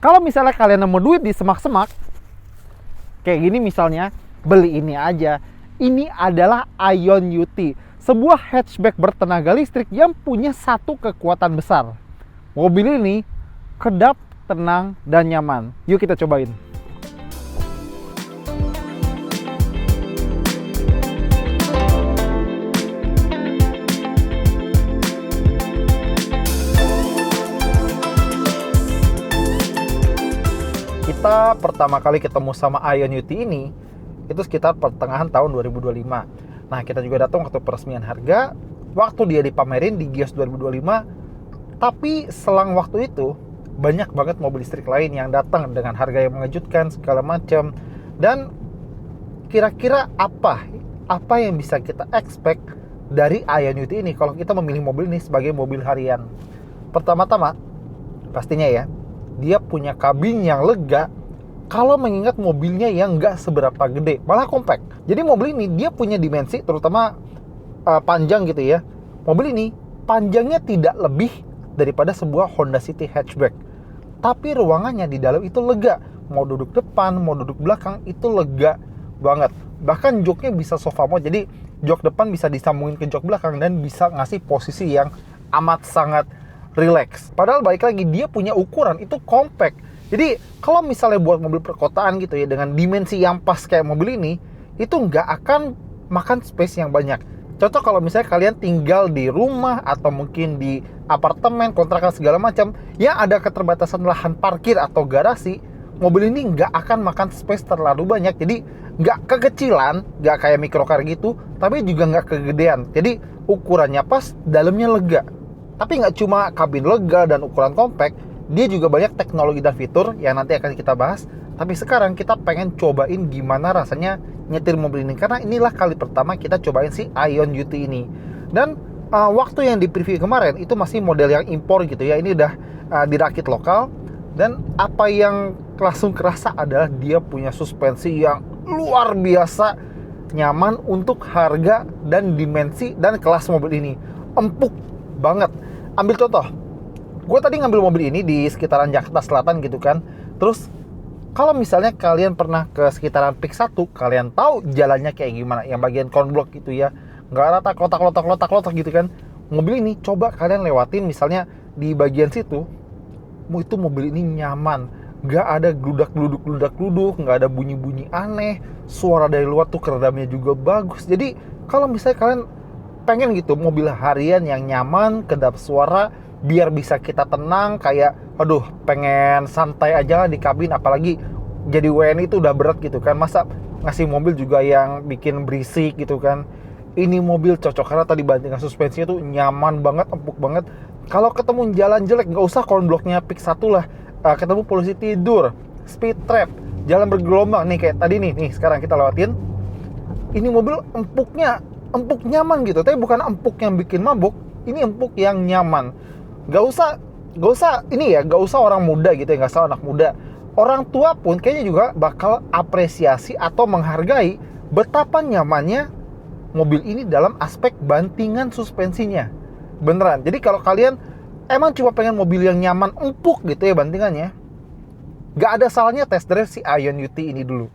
Kalau misalnya kalian nemu duit di semak-semak, kayak gini misalnya, beli ini aja. Ini adalah Ion UT, sebuah hatchback bertenaga listrik yang punya satu kekuatan besar. Mobil ini kedap, tenang, dan nyaman. Yuk kita cobain. Kita pertama kali ketemu sama Ion UT ini itu sekitar pertengahan tahun 2025. Nah, kita juga datang waktu peresmian harga, waktu dia dipamerin di Gios 2025. Tapi selang waktu itu banyak banget mobil listrik lain yang datang dengan harga yang mengejutkan segala macam. Dan kira-kira apa yang bisa kita expect dari Ion UT ini kalau kita memilih mobil ini sebagai mobil harian? Pertama-tama, pastinya ya, dia punya kabin yang lega kalau mengingat mobilnya yang nggak seberapa gede, malah compact. Jadi mobil ini dia punya dimensi, terutama panjang gitu ya. Mobil ini panjangnya tidak lebih daripada sebuah Honda City hatchback. Tapi ruangannya di dalam itu lega. Mau duduk depan, mau duduk belakang, itu lega banget. Bahkan joknya bisa sofa mode, jadi jok depan bisa disambungin ke jok belakang dan bisa ngasih posisi yang amat sangat relax. Padahal balik lagi dia punya ukuran itu compact. Jadi kalau misalnya buat mobil perkotaan gitu ya dengan dimensi yang pas kayak mobil ini, itu nggak akan makan space yang banyak. Contoh kalau misalnya kalian tinggal di rumah atau mungkin di apartemen, kontrakan segala macam yang ada keterbatasan lahan parkir atau garasi, mobil ini nggak akan makan space terlalu banyak. Jadi nggak kekecilan, nggak kayak microcar gitu, tapi juga nggak kegedean. Jadi ukurannya pas, dalamnya lega. Tapi nggak cuma kabin lega dan ukuran compact, dia juga banyak teknologi dan fitur yang nanti akan kita bahas. Tapi sekarang kita pengen cobain gimana rasanya nyetir mobil ini, karena inilah kali pertama kita cobain si Ion UT ini. Dan waktu yang di preview kemarin itu masih model yang impor gitu ya. Ini udah dirakit lokal. Dan apa yang langsung kerasa adalah dia punya suspensi yang luar biasa nyaman untuk harga dan dimensi dan kelas mobil ini. Empuk banget. Ambil contoh, gue tadi ngambil mobil ini di sekitaran Jakarta Selatan gitu kan. Terus kalau misalnya kalian pernah ke sekitaran Pik 1, kalian tahu jalannya kayak gimana, yang bagian konblok gitu ya, nggak rata, klotak gitu kan. Mobil ini coba kalian lewatin misalnya di bagian situ, itu mobil ini nyaman, nggak ada gludak-gluduk, nggak ada bunyi-bunyi aneh, suara dari luar tuh keredamnya juga bagus. Jadi kalau misalnya kalian pengen gitu mobil harian yang nyaman, kedap suara, biar bisa kita tenang, kayak aduh pengen santai aja di kabin, apalagi jadi WNI itu udah berat gitu kan, masa ngasih mobil juga yang bikin berisik gitu kan. Ini mobil cocok karena tadi bandingkan suspensinya tuh nyaman banget, empuk banget. Kalau ketemu jalan jelek, nggak usah konbloknya Pik 1 lah, ketemu polisi tidur, speed trap, jalan bergelombang nih kayak tadi nih sekarang kita lewatin, ini mobil empuk nyaman gitu. Tapi bukan empuk yang bikin mabuk, ini empuk yang nyaman. Gak usah orang muda gitu ya, gak usah anak muda, orang tua pun kayaknya juga bakal apresiasi atau menghargai betapa nyamannya mobil ini dalam aspek bantingan suspensinya. Beneran. Jadi kalau kalian emang cuma pengen mobil yang nyaman, empuk gitu ya bantingannya, gak ada salahnya test drive si Ion UT ini dulu.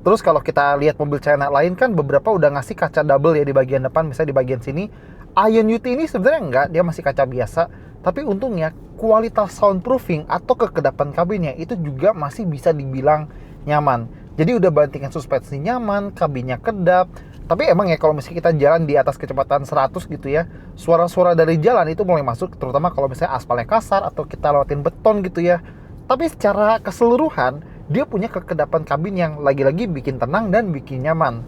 Terus kalau kita lihat mobil China lain kan beberapa udah ngasih kaca double ya di bagian depan, misalnya di bagian sini. Ion UT ini sebenarnya enggak, dia masih kaca biasa. Tapi untungnya kualitas soundproofing atau kekedapan kabinnya itu juga masih bisa dibilang nyaman. Jadi udah bantingan suspensi nyaman, kabinnya kedap. Tapi emang ya kalau misalnya kita jalan di atas kecepatan 100 gitu ya, suara-suara dari jalan itu mulai masuk, terutama kalau misalnya aspalnya kasar atau kita lewatin beton gitu ya. Tapi secara keseluruhan dia punya kekedapan kabin yang lagi-lagi bikin tenang dan bikin nyaman.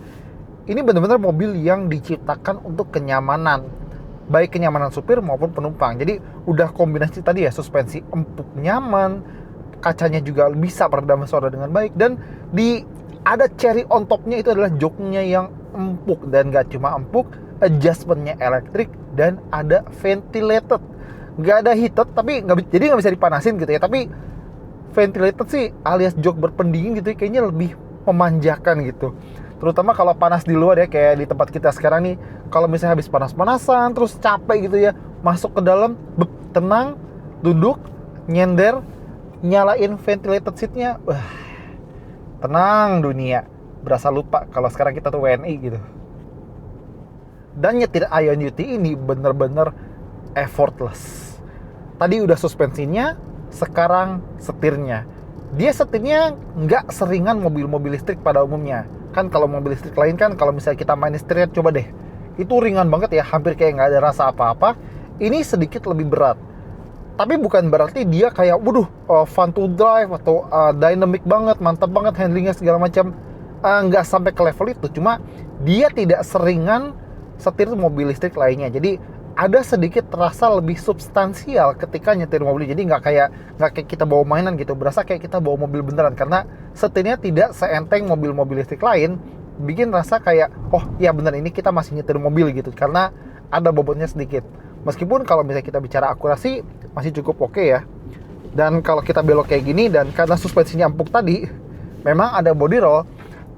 Ini benar-benar mobil yang diciptakan untuk kenyamanan, baik kenyamanan supir maupun penumpang. Jadi udah kombinasi tadi ya, suspensi empuk nyaman, kacanya juga bisa meredam suara dengan baik, dan ada cherry on topnya itu adalah joknya yang empuk. Dan gak cuma empuk, adjustmentnya elektrik dan ada ventilated. Gak ada heated, tapi jadi nggak bisa dipanasin gitu ya. Tapi ventilated sih alias jok berpendingin gitu ya, kayaknya lebih memanjakan gitu. Terutama kalau panas di luar ya, kayak di tempat kita sekarang nih. Kalau misalnya habis panas-panasan terus capek gitu ya, masuk ke dalam, tenang, duduk, nyender, nyalain ventilated seatnya, wah, tenang dunia, berasa lupa kalau sekarang kita tuh WNI gitu. Dan nyetir Ion UT ini bener-bener effortless. Tadi udah suspensinya, sekarang setirnya. Dia setirnya nggak seringan mobil-mobil listrik pada umumnya. Kan kalau mobil listrik lain kan, kalau misalnya kita main setirnya, coba deh, itu ringan banget ya, hampir kayak nggak ada rasa apa-apa. Ini sedikit lebih berat. Tapi bukan berarti dia kayak, waduh, fun to drive atau dynamic banget, mantap banget handlingnya segala macam. Nggak sampai ke level itu, cuma dia tidak seringan setir mobil listrik lainnya. Jadi ada sedikit terasa lebih substansial ketika nyetir mobil. Jadi nggak kayak kita bawa mainan gitu, berasa kayak kita bawa mobil beneran, karena setirnya tidak seenteng mobil-mobil listrik lain. Bikin rasa kayak, oh ya bener, ini kita masih nyetir mobil gitu, karena ada bobotnya sedikit. Meskipun kalau misalnya kita bicara akurasi masih cukup oke ya. Dan kalau kita belok kayak gini, dan karena suspensinya empuk tadi, memang ada body roll,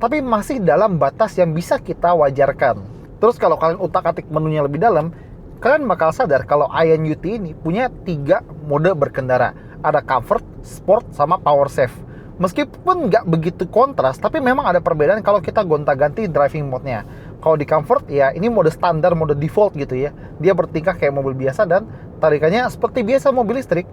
tapi masih dalam batas yang bisa kita wajarkan. Terus kalau kalian utak-atik menunya lebih dalam, kalian bakal sadar kalau Ion UT ini punya 3 mode berkendara. Ada comfort, sport, sama power save. Meskipun nggak begitu kontras, tapi memang ada perbedaan kalau kita gonta-ganti driving mode-nya. Kalau di comfort, ya ini mode standar, mode default gitu ya. Dia bertingkah kayak mobil biasa dan tarikannya seperti biasa mobil listrik.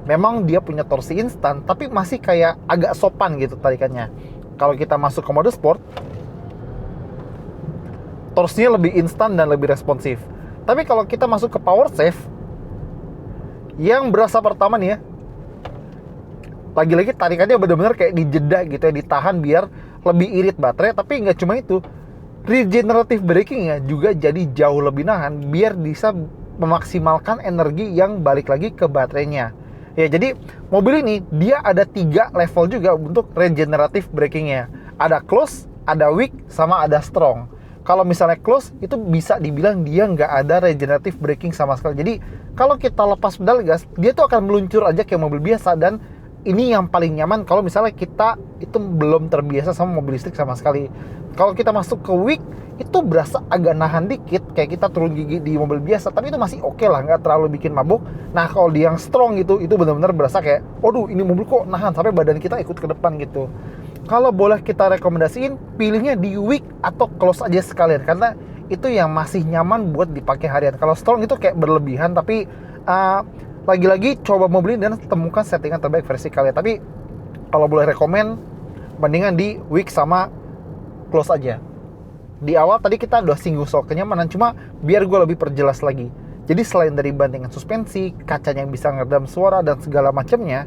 Memang dia punya torsi instan, tapi masih kayak agak sopan gitu tarikannya. Kalau kita masuk ke mode sport, torsinya lebih instan dan lebih responsif. Tapi kalau kita masuk ke power save, yang berasa pertama nih ya, lagi-lagi tarikannya benar-benar kayak dijeda gitu ya, ditahan biar lebih irit baterai. Tapi nggak cuma itu, regenerative braking-nya juga jadi jauh lebih nahan biar bisa memaksimalkan energi yang balik lagi ke baterainya. Ya, jadi mobil ini dia ada 3 level juga untuk regenerative braking-nya. Ada close, ada weak, sama ada strong. Kalau misalnya close, itu bisa dibilang dia nggak ada regenerative braking sama sekali. Jadi kalau kita lepas pedal gas, dia tuh akan meluncur aja kayak mobil biasa. Dan ini yang paling nyaman kalau misalnya kita itu belum terbiasa sama mobil listrik sama sekali. Kalau kita masuk ke weak, itu berasa agak nahan dikit, kayak kita turun gigi di mobil biasa, tapi itu masih oke lah, nggak terlalu bikin mabuk. Nah kalau di yang strong gitu, itu benar-benar berasa kayak, waduh ini mobil kok nahan sampai badan kita ikut ke depan gitu. Kalau boleh kita rekomendasiin, pilihnya di weak atau close aja sekalian, karena itu yang masih nyaman buat dipakai harian. Kalau strong itu kayak berlebihan, tapi lagi-lagi coba mobil ini dan temukan settingan terbaik versi kalian. Tapi kalau boleh rekomen, mendingan di weak sama close aja. Di awal tadi kita udah singgung soal kenyamanan, cuma biar gue lebih perjelas lagi. Jadi selain dari bantingan suspensi, kacanya yang bisa ngeredam suara dan segala macamnya,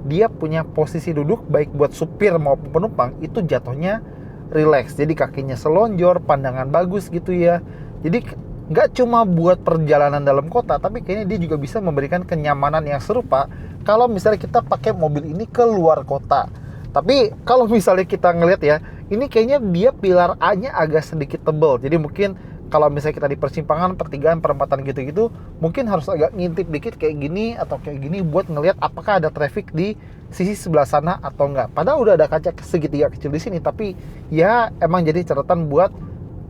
dia punya posisi duduk baik buat supir maupun penumpang itu jatuhnya relax. Jadi kakinya selonjor, pandangan bagus gitu ya. Jadi nggak cuma buat perjalanan dalam kota, tapi kayaknya dia juga bisa memberikan kenyamanan yang serupa kalau misalnya kita pakai mobil ini ke luar kota. Tapi kalau misalnya kita ngeliat ya, ini kayaknya dia pilar A-nya agak sedikit tebal. Jadi mungkin kalau misalnya kita di persimpangan, pertigaan, perempatan gitu-gitu, mungkin harus agak ngintip dikit kayak gini atau kayak gini buat ngelihat apakah ada traffic di sisi sebelah sana atau enggak. Padahal udah ada kaca segitiga kecil di sini, tapi ya emang jadi catatan buat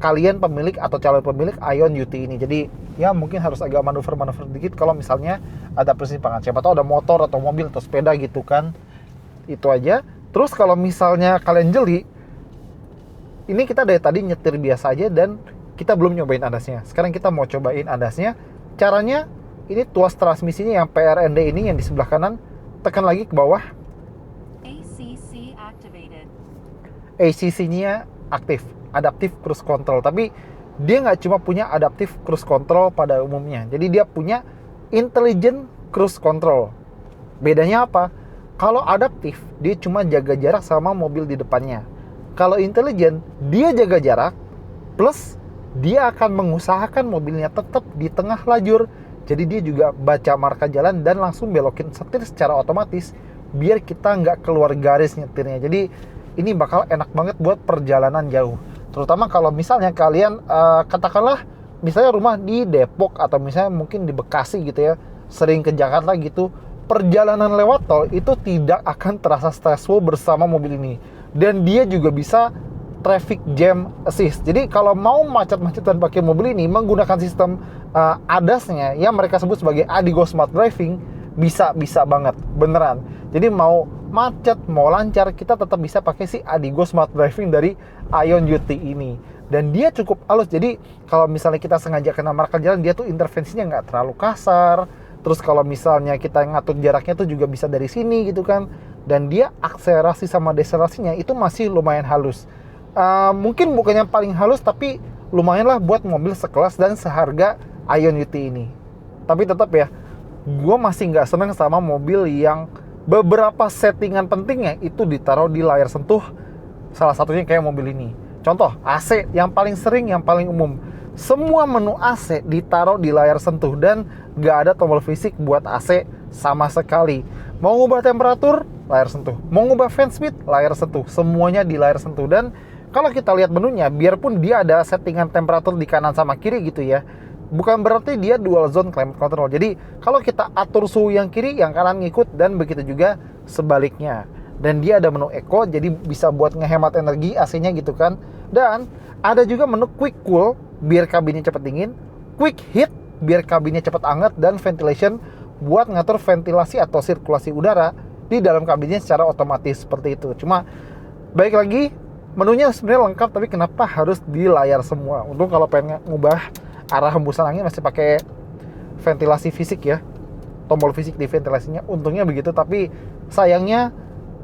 kalian pemilik atau calon pemilik Ion UT ini. Jadi ya mungkin harus agak manuver-manuver dikit kalau misalnya ada persimpangan. Siapa tahu ada motor atau mobil atau sepeda gitu kan. Itu aja. Terus kalau misalnya kalian jeli, ini kita dari tadi nyetir biasa aja dan kita belum nyobain ADAS-nya. Sekarang kita mau cobain ADAS-nya. Caranya, ini tuas transmisinya yang PRND ini yang di sebelah kanan, tekan lagi ke bawah. ACC activated. ACC-nya aktif, Adaptive Cruise Control. Tapi dia nggak cuma punya Adaptive Cruise Control pada umumnya. Jadi dia punya Intelligent Cruise Control. Bedanya apa? Kalau adaptif, dia cuma jaga jarak sama mobil di depannya. Kalau intelligent, dia jaga jarak, plus dia akan mengusahakan mobilnya tetap di tengah lajur. Jadi dia juga baca marka jalan dan langsung belokin setir secara otomatis, biar kita nggak keluar garis nyetirnya. Jadi ini bakal enak banget buat perjalanan jauh. Terutama kalau misalnya kalian, katakanlah misalnya rumah di Depok atau misalnya mungkin di Bekasi gitu ya, sering ke Jakarta gitu, perjalanan lewat tol itu tidak akan terasa stressful bersama mobil ini. Dan dia juga bisa traffic jam assist. Jadi kalau mau macet-macetan pakai mobil ini menggunakan sistem ADAS-nya yang mereka sebut sebagai Adigo Smart Driving, bisa banget, beneran. Jadi mau macet, mau lancar, kita tetap bisa pakai si Adigo Smart Driving dari Ion UT ini. Dan dia cukup halus, jadi kalau misalnya kita sengaja kena marka jalan, dia tuh intervensinya nggak terlalu kasar. Terus kalau misalnya kita ngatur jaraknya tuh juga bisa dari sini gitu kan. Dan dia akselerasi sama deselerasinya itu masih lumayan halus. Mungkin bukannya paling halus, tapi lumayan lah buat mobil sekelas dan seharga Ion UT ini. Tapi tetap ya, gue masih nggak seneng sama mobil yang beberapa settingan pentingnya itu ditaruh di layar sentuh. Salah satunya kayak mobil ini. Contoh, AC yang paling sering, yang paling umum. Semua menu AC ditaruh di layar sentuh dan nggak ada tombol fisik buat AC sama sekali. Mau ngubah temperatur, layar sentuh. Mau ngubah fan speed, layar sentuh. Semuanya di layar sentuh. Dan kalau kita lihat menunya, biarpun dia ada settingan temperatur di kanan sama kiri gitu ya, bukan berarti dia dual zone climate control. Jadi kalau kita atur suhu yang kiri, yang kanan ngikut, dan begitu juga sebaliknya. Dan dia ada menu eco, jadi bisa buat ngehemat energi AC-nya gitu kan. Dan ada juga menu quick cool, biar kabinnya cepat dingin, quick heat, biar kabinnya cepat hangat, dan ventilation buat ngatur ventilasi atau sirkulasi udara di dalam kabinnya secara otomatis seperti itu. Cuma baik lagi, menunya sebenarnya lengkap, tapi kenapa harus di layar semua? Untung kalau pengen ngubah arah hembusan angin masih pakai ventilasi fisik ya, tombol fisik di ventilasinya, untungnya begitu. Tapi sayangnya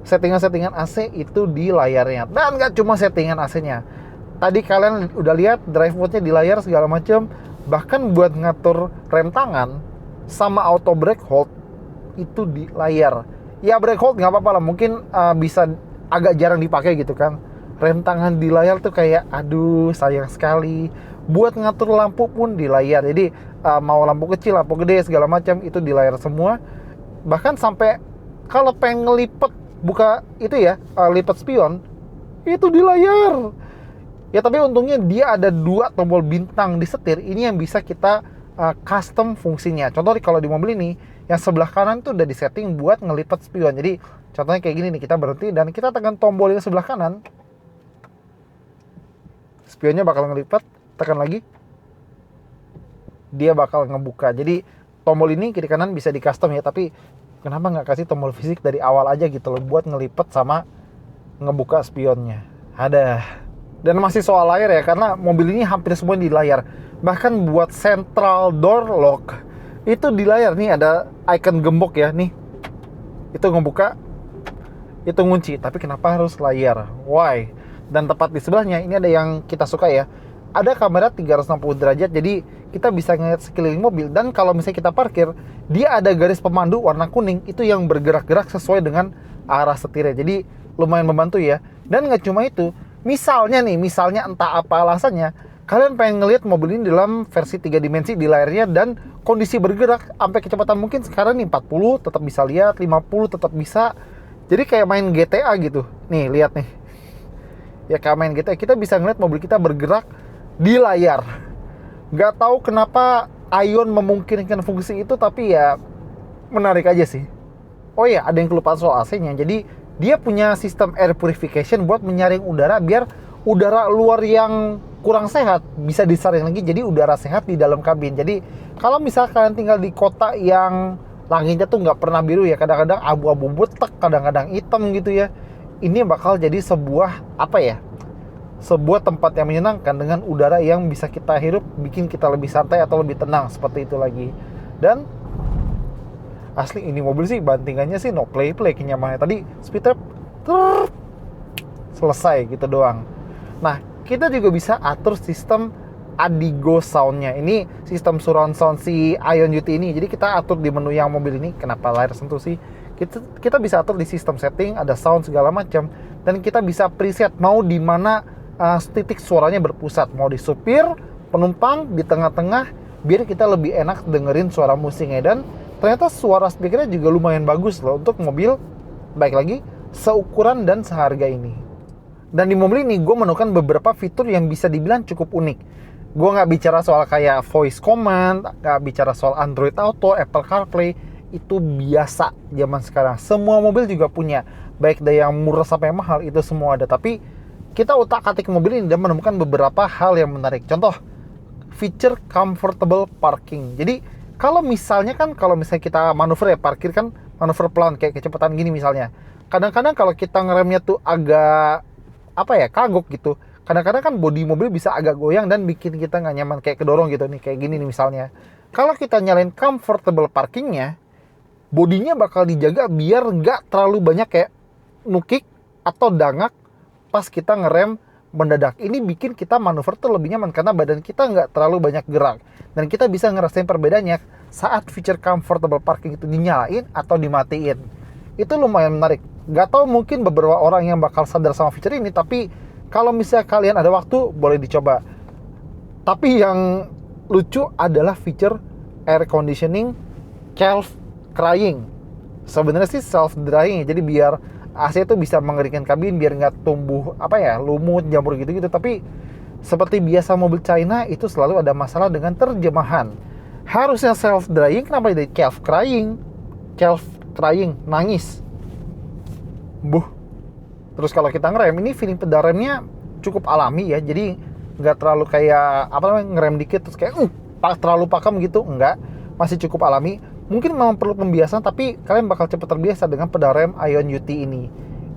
settingan-settingan AC itu di layarnya. Dan gak cuma settingan AC-nya, tadi kalian udah lihat drive mode-nya di layar segala macam. Bahkan buat ngatur rem tangan sama auto brake hold itu di layar. Ya brake hold nggak apa-apa lah, mungkin bisa agak jarang dipakai gitu kan. Rem tangan di layar tuh kayak aduh sayang sekali. Buat ngatur lampu pun di layar. Jadi mau lampu kecil, lampu gede segala macam itu di layar semua. Bahkan sampai kalau pengen ngelipet buka itu ya, lipat spion itu di layar. Ya tapi untungnya dia ada 2 tombol bintang di setir. Ini yang bisa kita custom fungsinya. Contoh kalau di mobil ini, yang sebelah kanan tuh udah disetting buat ngelipat spion. Jadi contohnya kayak gini nih, kita berhenti dan kita tekan tombol yang sebelah kanan, spionnya bakal ngelipat. Tekan lagi, dia bakal ngebuka. Jadi tombol ini kiri kanan bisa di custom ya. Tapi kenapa nggak kasih tombol fisik dari awal aja gitu loh, buat ngelipet sama ngebuka spionnya. Ada. Dan masih soal layar ya, karena mobil ini hampir semua di layar. Bahkan buat central door lock itu di layar. Nih ada icon gembok ya, nih itu ngebuka, itu ngunci. Tapi kenapa harus layar? Why? Dan tepat di sebelahnya ini ada yang kita suka ya, ada kamera 360 derajat. Jadi kita bisa ngeliat sekeliling mobil. Dan kalau misalnya kita parkir, dia ada garis pemandu warna kuning itu yang bergerak-gerak sesuai dengan arah setirnya. Jadi lumayan membantu ya. Dan nggak cuma itu, misalnya entah apa alasannya, kalian pengen ngeliat mobil ini dalam versi 3 dimensi di layarnya dan kondisi bergerak sampai kecepatan mungkin sekarang nih 40 tetap bisa lihat, 50 tetap bisa. Jadi kayak main GTA gitu. Nih lihat nih, ya kayak main GTA, kita bisa ngeliat mobil kita bergerak di layar. Gak tahu kenapa Ion memungkinkan fungsi itu, tapi ya menarik aja sih. Oh ya, ada yang kelupaan soal AC-nya. Jadi dia punya sistem air purification buat menyaring udara, biar udara luar yang kurang sehat bisa disaring lagi jadi udara sehat di dalam kabin. Jadi kalau misal kalian tinggal di kota yang langitnya tuh nggak pernah biru ya, kadang-kadang abu-abu butek, kadang-kadang hitam gitu ya, ini bakal jadi sebuah sebuah tempat yang menyenangkan dengan udara yang bisa kita hirup, bikin kita lebih santai atau lebih tenang seperti itu lagi. Dan asli ini mobil sih bantingannya sih no play kenyamanannya. Tadi speed trap selesai gitu doang. Nah, kita juga bisa atur sistem Adigo soundnya. Ini sistem surround sound si Ion UT ini. Jadi kita atur di menu yang mobil ini. Kenapa layar sentuh sih? Kita bisa atur di sistem setting, ada sound segala macam, dan kita bisa preset mau di mana titik suaranya berpusat, mau di supir, penumpang, di tengah-tengah, biar kita lebih enak dengerin suara musiknya. Dan ternyata suara speakernya juga lumayan bagus loh untuk mobil, baik lagi, seukuran dan seharga ini. Dan di mobil ini gue menemukan beberapa fitur yang bisa dibilang cukup unik. Gue gak bicara soal kayak voice command, gak bicara soal Android Auto, Apple CarPlay, itu biasa zaman sekarang. Semua mobil juga punya, baik dari yang murah sampai mahal, itu semua ada. Tapi kita utak-atik mobil ini dan menemukan beberapa hal yang menarik. Contoh, feature comfortable parking. Jadi Kalau misalnya kita manuver ya, parkir kan manuver pelan kayak kecepatan gini misalnya. Kadang-kadang kalau kita ngeremnya tuh agak kagok gitu. Kadang-kadang kan bodi mobil bisa agak goyang dan bikin kita nggak nyaman kayak kedorong gitu nih, kayak gini nih misalnya. Kalau kita nyalain comfortable parkingnya, bodinya bakal dijaga biar nggak terlalu banyak kayak nukik atau dangak pas kita ngerem mendadak. Ini bikin kita manuver tuh lebih nyaman karena badan kita nggak terlalu banyak gerak. Dan kita bisa ngerasain perbedaannya saat feature comfortable parking itu dinyalain atau dimatiin. Itu lumayan menarik. Gak tau mungkin beberapa orang yang bakal sadar sama feature ini, tapi kalau misalnya kalian ada waktu, boleh dicoba. Tapi yang lucu adalah feature air conditioning self crying. Sebenarnya sih self drying, jadi biar AC itu bisa mengeringan kabin biar nggak tumbuh lumut, jamur gitu-gitu. Tapi seperti biasa mobil China itu selalu ada masalah dengan terjemahan. Harusnya self drying, kenapa jadi self crying? Self crying, nangis. Terus kalau kita ngerem, ini feeling pedal remnya cukup alami ya. Jadi nggak terlalu kayak ngerem dikit terus kayak terlalu pakem gitu, enggak. Masih cukup alami. Mungkin memang perlu pembiasaan, tapi kalian bakal cepat terbiasa dengan pedal rem Ion UT ini.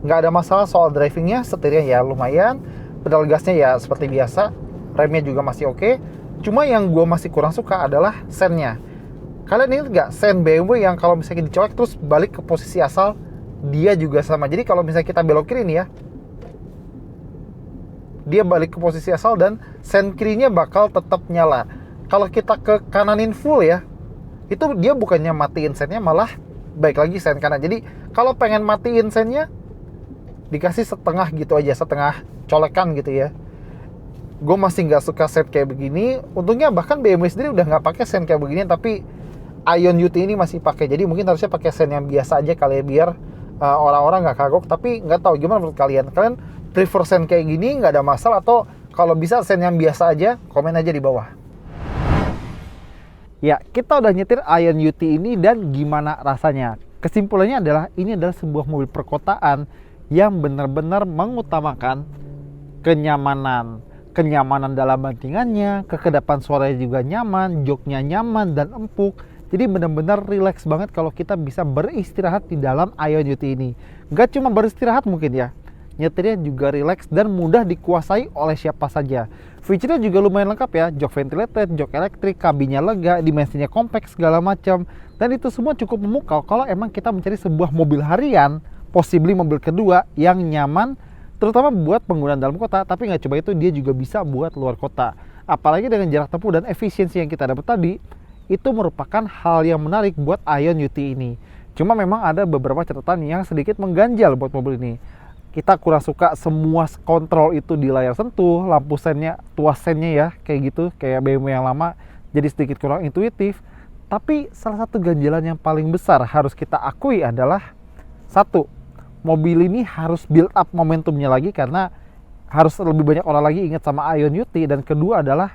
Nggak ada masalah soal drivingnya, setirnya ya lumayan, pedal gasnya ya seperti biasa, remnya juga masih oke. Cuma yang gue masih kurang suka adalah sennya. Kalian ingat nggak sen BMW yang kalau misalnya dicolek terus balik ke posisi asal, dia juga sama. Jadi kalau misalnya kita belok kiri nih ya, dia balik ke posisi asal dan sen kirinya bakal tetap nyala. Kalau kita ke kananin full ya, itu dia bukannya matiin sennya, malah baik lagi sen kanan. Jadi kalau pengen matiin sennya, dikasih setengah gitu aja, setengah colekan gitu ya. Gue masih nggak suka sen kayak begini. Untungnya bahkan BMW sendiri udah nggak pakai sen kayak begini, tapi Ion UT ini masih pakai. Jadi mungkin harusnya pakai sen yang biasa aja kali ya, biar orang-orang nggak kagok. Tapi nggak tahu gimana menurut kalian. Kalian prefer sen kayak gini, nggak ada masalah, atau kalau bisa sen yang biasa aja? Komen aja di bawah. Ya, kita udah nyetir Ion UT ini dan gimana rasanya? Kesimpulannya adalah ini adalah sebuah mobil perkotaan yang benar-benar mengutamakan kenyamanan. Kenyamanan dalam bantingannya, kekedapan suaranya juga nyaman, joknya nyaman dan empuk. Jadi benar-benar relax banget kalau kita bisa beristirahat di dalam Ion UT ini. Gak cuma beristirahat mungkin ya, nyetirnya juga relax dan mudah dikuasai oleh siapa saja. Fiturnya juga lumayan lengkap ya, jok ventilated, jok elektrik, kabinnya lega, dimensinya compact segala macam. Dan itu semua cukup memukau kalau emang kita mencari sebuah mobil harian, possibly mobil kedua yang nyaman, terutama buat penggunaan dalam kota. Tapi nggak coba itu, dia juga bisa buat luar kota. Apalagi dengan jarak tempuh dan efisiensi yang kita dapat tadi, itu merupakan hal yang menarik buat Ion UT ini. Cuma memang ada beberapa catatan yang sedikit mengganjal buat mobil ini. Kita kurang suka semua kontrol itu di layar sentuh, lampu sennya, tuas sennya ya, kayak gitu, kayak BMW yang lama, jadi sedikit kurang intuitif. Tapi salah satu ganjalan yang paling besar harus kita akui adalah, satu, mobil ini harus build up momentumnya lagi karena harus lebih banyak orang lagi ingat sama Ion UT. Dan kedua adalah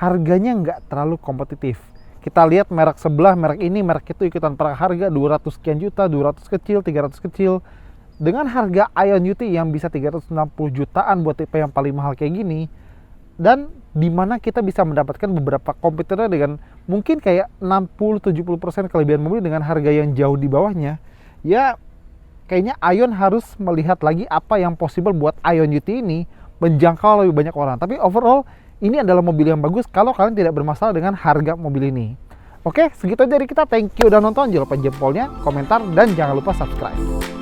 harganya nggak terlalu kompetitif. Kita lihat merek sebelah, merek ini, merek itu ikutan perang harga 200 sekian juta, 200 kecil, 300 kecil. Dengan harga Ion UT yang bisa 360 jutaan buat tipe yang paling mahal kayak gini, dan dimana kita bisa mendapatkan beberapa komputernya dengan mungkin kayak 60-70% kelebihan mobil dengan harga yang jauh di bawahnya, ya kayaknya Ion harus melihat lagi apa yang possible buat Ion UT ini menjangkau lebih banyak orang. Tapi overall, ini adalah mobil yang bagus kalau kalian tidak bermasalah dengan harga mobil ini. Oke, segitu aja dari kita. Thank you udah nonton. Jangan lupa jempolnya, komentar, dan jangan lupa subscribe.